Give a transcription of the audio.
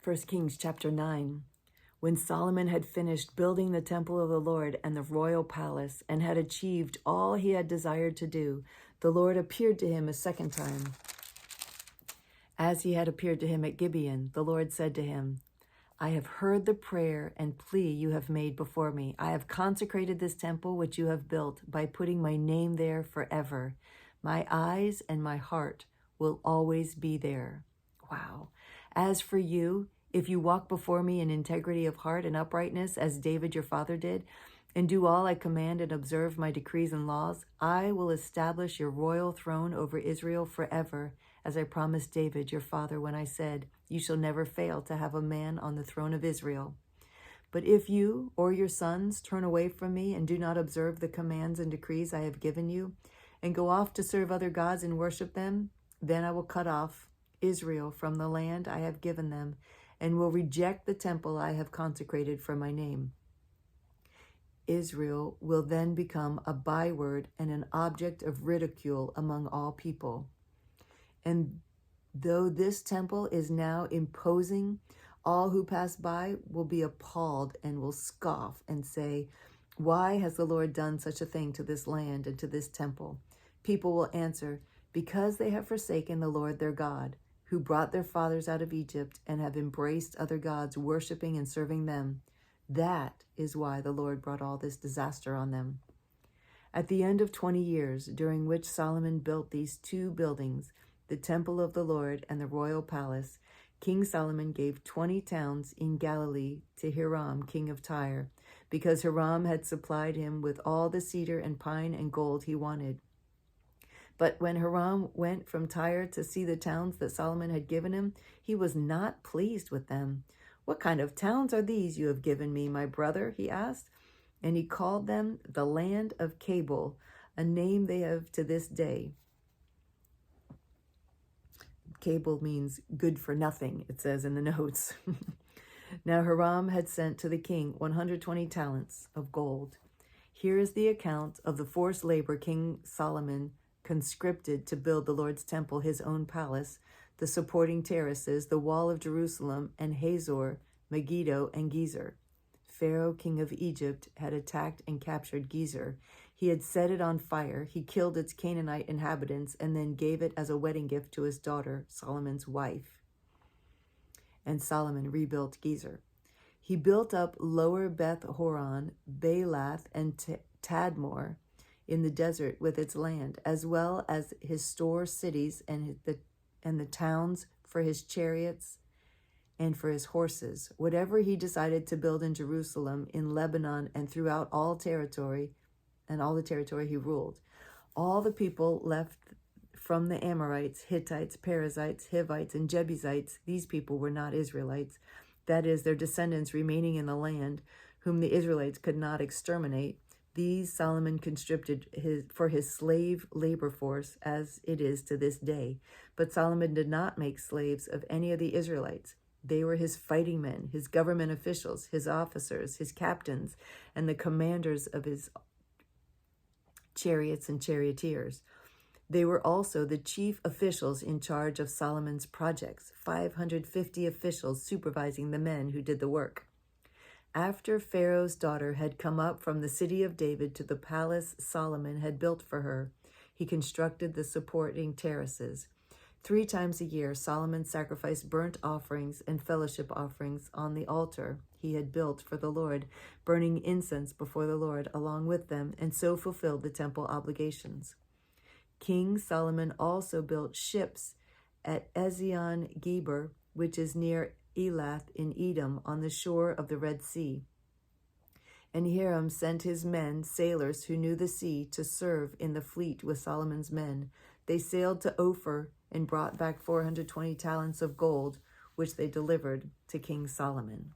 1 Kings chapter 9. When Solomon had finished building the temple of the Lord and the royal palace and had achieved all he had desired to do, the Lord appeared to him a second time. As he had appeared to him at Gibeon, the Lord said to him, I have heard the prayer and plea you have made before me. I have consecrated this temple which you have built by putting my name there forever. My eyes and my heart will always be there. Wow. As for you, if you walk before me in integrity of heart and uprightness, as David your father did, and do all I command and observe my decrees and laws, I will establish your royal throne over Israel forever, as I promised David your father when I said, you shall never fail to have a man on the throne of Israel. But if you or your sons turn away from me and do not observe the commands and decrees I have given you, and go off to serve other gods and worship them, then I will cut off Israel from the land I have given them, and will reject the temple I have consecrated for my name. Israel will then become a byword and an object of ridicule among all people. And though this temple is now imposing, all who pass by will be appalled and will scoff and say, why has the Lord done such a thing to this land and to this temple? People will answer, because they have forsaken the Lord their God, who brought their fathers out of Egypt and have embraced other gods, worshiping and serving them. That is why the Lord brought all this disaster on them. At the end of 20 years, during which Solomon built these two buildings, the temple of the Lord and the royal palace, King Solomon gave 20 towns in Galilee to Hiram, king of Tyre, because Hiram had supplied him with all the cedar and pine and gold he wanted. But when Hiram went from Tyre to see the towns that Solomon had given him, he was not pleased with them. What kind of towns are these you have given me, my brother? He asked. And he called them the land of Cabul, a name they have to this day. Cabul means good for nothing, it says in the notes. Now Hiram had sent to the king 120 talents of gold. Here is the account of the forced labor King Solomon conscripted to build the Lord's temple, his own palace, the supporting terraces, the wall of Jerusalem, and Hazor, Megiddo, and Gezer. Pharaoh, king of Egypt, had attacked and captured Gezer. He had set it on fire. He killed its Canaanite inhabitants and then gave it as a wedding gift to his daughter, Solomon's wife. And Solomon rebuilt Gezer. He built up Lower Beth Horon, Baalath, and Tadmor in the desert with its land, as well as his store cities and the towns for his chariots and for his horses. Whatever he decided to build in Jerusalem, in Lebanon, and throughout all the territory he ruled. All the people left from the Amorites, Hittites, Perizzites, Hivites, and Jebusites. These people were not Israelites. That is, their descendants remaining in the land, whom the Israelites could not exterminate. These Solomon conscripted for his slave labor force, as it is to this day. But Solomon did not make slaves of any of the Israelites. They were his fighting men, his government officials, his officers, his captains, and the commanders of his chariots and charioteers. They were also the chief officials in charge of Solomon's projects, 550 officials supervising the men who did the work. After Pharaoh's daughter had come up from the city of David to the palace Solomon had built for her, he constructed the supporting terraces. 3 times a year, Solomon sacrificed burnt offerings and fellowship offerings on the altar he had built for the Lord, burning incense before the Lord along with them, and so fulfilled the temple obligations. King Solomon also built ships at Ezion-Geber, which is near Elath in Edom, on the shore of the Red Sea. And Hiram sent his men, sailors who knew the sea, to serve in the fleet with Solomon's men. They sailed to Ophir and brought back 420 talents of gold, which they delivered to King Solomon.